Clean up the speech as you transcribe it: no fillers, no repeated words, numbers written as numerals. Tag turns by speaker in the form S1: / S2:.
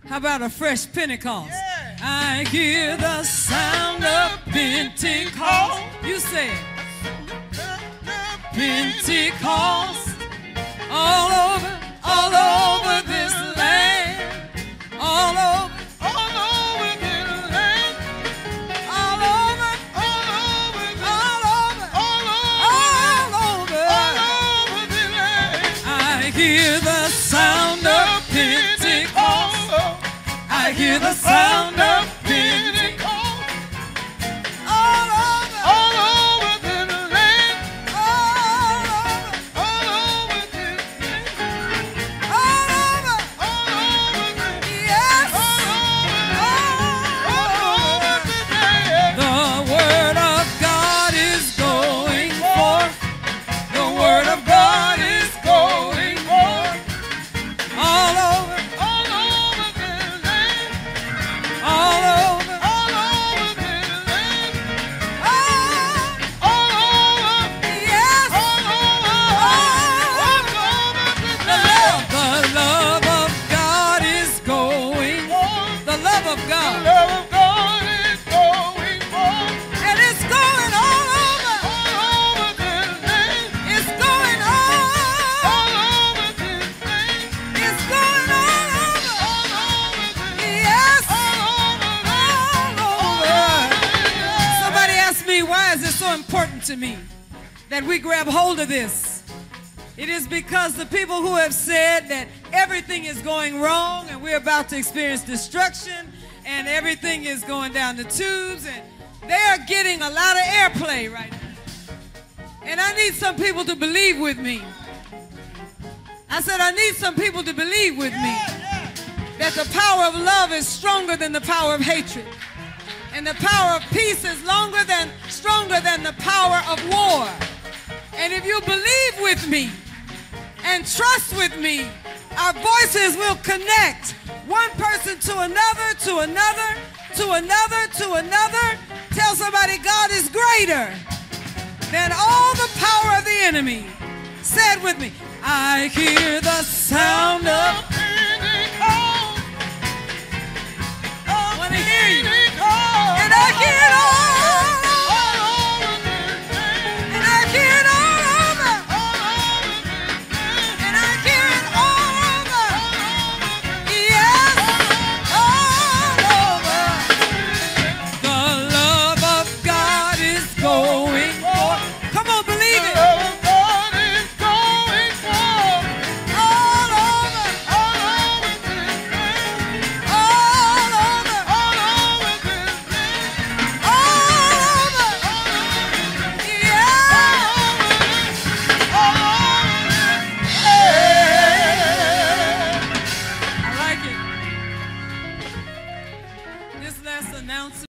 S1: How about a fresh Pentecost?
S2: Yeah.
S1: I hear the sound of Pentecost. You say it. Pentecost. All over this land. All over this land. All over this land. I hear the sound of Pentecost. I hear the sound of Pentecost. All over this land. All over this land. All over, yes. All over this land. The word of God is going forth. The word of God is going forth. All over this land. All over this land. All over, yes. All over this land. The love of God is going forth. The love of God. The love of God is going forth. And it's going all over this land. It's going all over this land. It's going all over. Yes. All over. Somebody asked me, why is it so important to me that we grab hold of this? It is because the people who have said that everything is going wrong and we're about to experience destruction and everything is going down the tubes, and they are getting a lot of airplay right now. And I need some people to believe with me. I said I need some people to believe with me that the power of love is stronger than the power of hatred. And the power of peace is stronger than the power of war. And if you believe with me and trust with me, our voices will connect one person to another, to another, to another, to another. Tell somebody God is greater than all the power of the enemy. Say it with me. I hear the sound of Pentecost. I want to hear you. And I hear it all over. And I hear it all over. And I hear it all over. Yes, all over. The love of God is going forth. Come on, believe it. The love of God is going forth. All over this land. All over this land. All over. Yeah. I like it. This last announcement.